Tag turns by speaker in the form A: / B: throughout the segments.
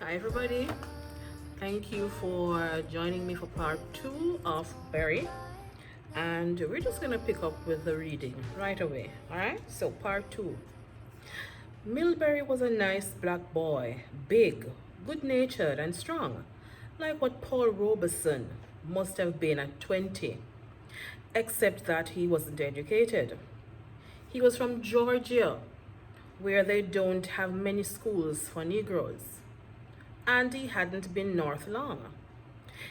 A: Hi everybody, thank you for joining me for part 2 of Berry, and we're just gonna pick up with the reading right away. Alright, so part 2. Milbury was a nice black boy, big, good-natured and strong, like what Paul Robeson must have been at 20, except that he wasn't educated. He was from Georgia, where they don't have many schools for Negroes, and he hadn't been north long.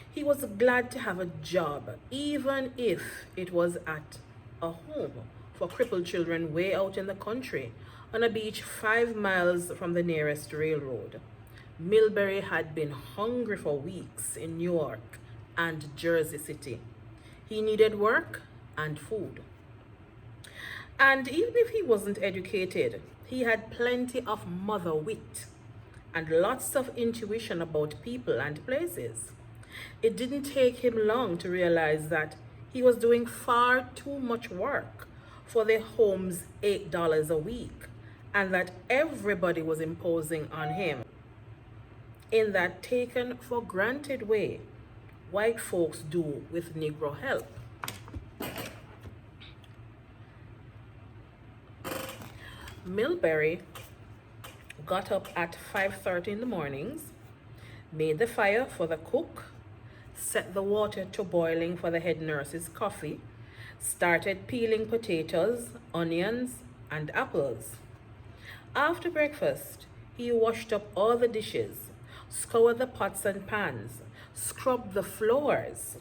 A: He was glad to have a job, even if it was at a home for crippled children way out in the country on a beach 5 miles from the nearest railroad. Milbury had been hungry for weeks in New York and Jersey City. He needed work and food. And even if he wasn't educated, he had plenty of mother wit and lots of intuition about people and places. It didn't take him long to realize that he was doing far too much work for the home's $8 a week, and that everybody was imposing on him in that taken for granted way white folks do with Negro help. Milbury got up at 5:30 in the mornings, made the fire for the cook, set the water to boiling for the head nurse's coffee, started peeling potatoes, onions, and apples. After breakfast, he washed up all the dishes, scoured the pots and pans, scrubbed the floors,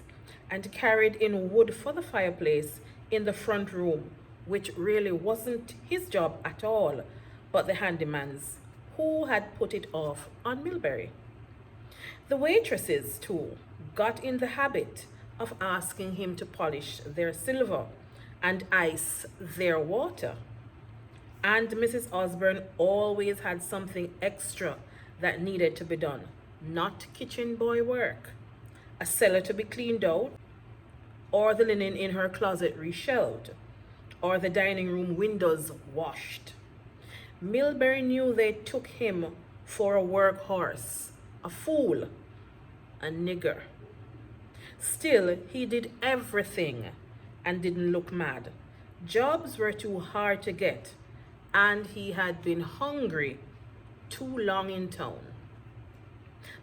A: and carried in wood for the fireplace in the front room, which really wasn't his job at all, but the handyman's, who had put it off on Milbury. The waitresses, too, got in the habit of asking him to polish their silver and ice their water. And Mrs. Osborne always had something extra that needed to be done, not kitchen boy work. A cellar to be cleaned out, or the linen in her closet reshelved, or the dining room windows washed. Milbury knew they took him for a workhorse, a fool, a nigger. Still, he did everything and didn't look mad. Jobs were too hard to get, and he had been hungry too long in town.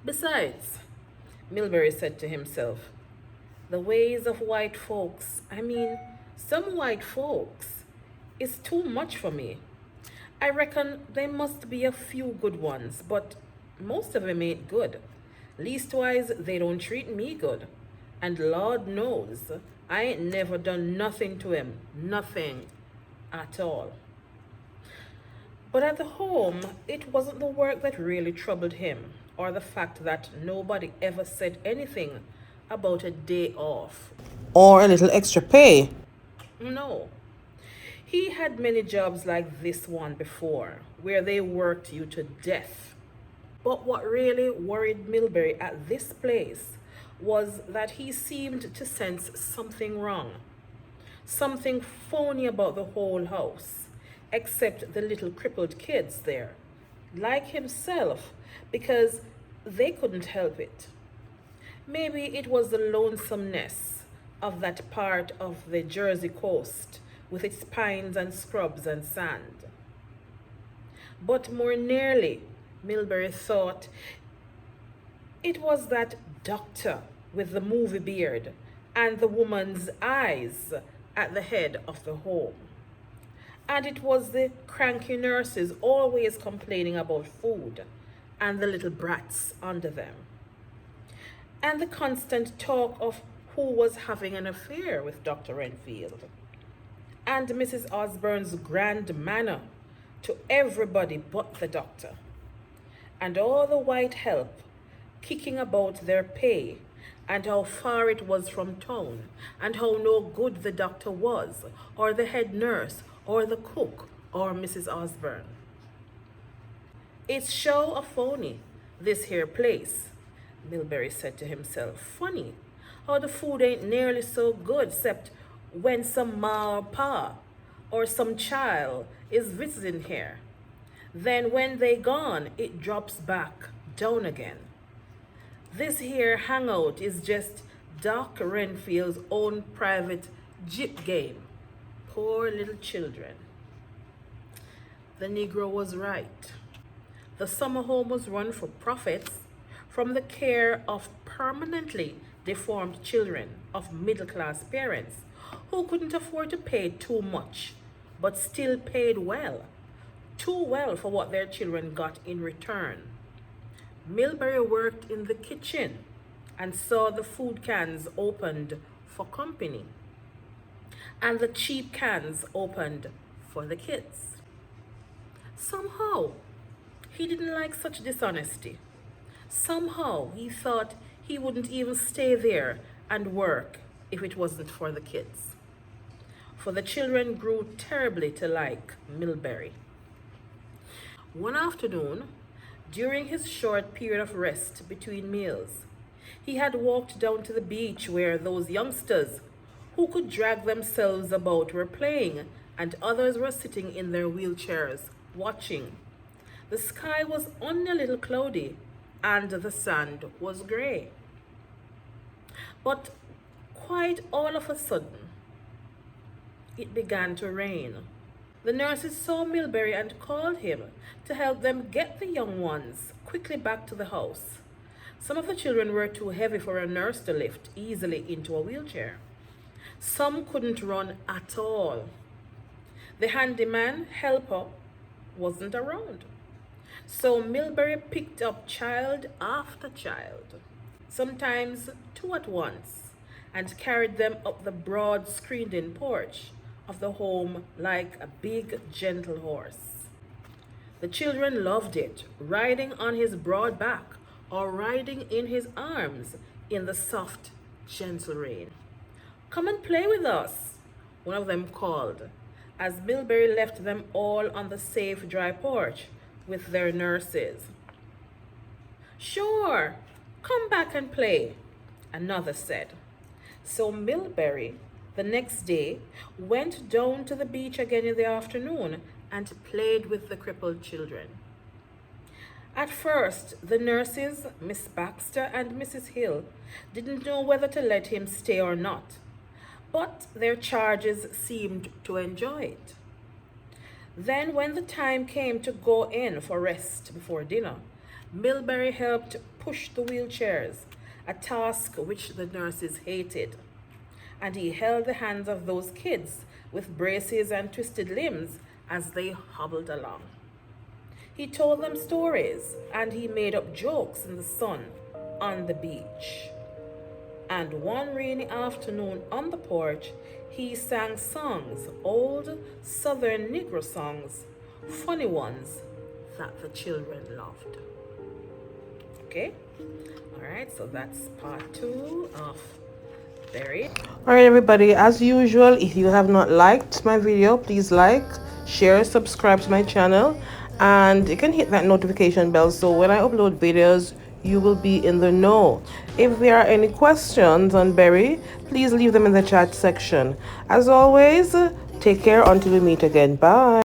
A: Besides, Milbury said to himself, the ways of white folks, some white folks, is too much for me. I reckon there must be a few good ones, but most of them ain't good. Leastwise, they don't treat me good. And Lord knows, I ain't never done nothing to him. Nothing at all. But at the home, it wasn't the work that really troubled him, or the fact that nobody ever said anything about a day off,
B: or a little extra pay.
A: no. He had many jobs like this one before, where they worked you to death. But what really worried Milbury at this place was that he seemed to sense something wrong, something phony about the whole house, except the little crippled kids there, like himself, because they couldn't help it. Maybe it was the lonesomeness of that part of the Jersey coast with its pines and scrubs and sand. But more nearly, Milbury thought it was that doctor with the movie beard and the woman's eyes at the head of the home. And it was the cranky nurses always complaining about food and the little brats under them. And the constant talk of who was having an affair with Dr. Renfield. And Mrs. Osborne's grand manner to everybody but the doctor. And all the white help kicking about their pay and how far it was from town and how no good the doctor was or the head nurse or the cook or Mrs. Osborne. It's show a phony, this here place, Milbury said to himself. Funny how the food ain't nearly so good except when some ma or pa or some child is visiting here. Then when they gone, it drops back down again. This here hangout is just Doc Renfield's own private jip game. Poor little children. The Negro was right. The summer home was run for profits from the care of permanently deformed children of middle-class parents who couldn't afford to pay too much, but still paid well, too well for what their children got in return. Milbury worked in the kitchen and saw the food cans opened for company and the cheap cans opened for the kids. Somehow, he didn't like such dishonesty. Somehow, he thought he wouldn't even stay there and work if it wasn't for the kids. For the children grew terribly to like Milbury. One afternoon, during his short period of rest between meals, he had walked down to the beach where those youngsters who could drag themselves about were playing and others were sitting in their wheelchairs watching. The sky was only a little cloudy and the sand was grey. But quite all of a sudden, it began to rain. The nurses saw Milbury and called him to help them get the young ones quickly back to the house. Some of the children were too heavy for a nurse to lift easily into a wheelchair. Some couldn't run at all. The handyman helper wasn't around. So Milbury picked up child after child, sometimes two at once, and carried them up the broad screened-in porch of the home like a big, gentle horse. The children loved it, riding on his broad back or riding in his arms in the soft, gentle rain. "Come and play with us," one of them called, as Milbury left them all on the safe, dry porch with their nurses. "Sure, come back and play," another said. So Milbury, the next day, went down to the beach again in the afternoon and played with the crippled children. At first, the nurses, Miss Baxter and Mrs. Hill, didn't know whether to let him stay or not, but their charges seemed to enjoy it. Then, when the time came to go in for rest before dinner, Milbury helped push the wheelchairs, a task which the nurses hated, and he held the hands of those kids with braces and twisted limbs as they hobbled along. He told them stories and he made up jokes in the sun on the beach. And one rainy afternoon on the porch, he sang songs, old Southern Negro songs, funny ones that the children loved. Okay? All right, so that's part 2 of Barry.
B: All right, everybody, as usual, if you have not liked my video, please like, share, subscribe to my channel, and you can hit that notification bell so when I upload videos, you will be in the know. If there are any questions on Barry, please leave them in the chat section. As always, take care until we meet again. Bye.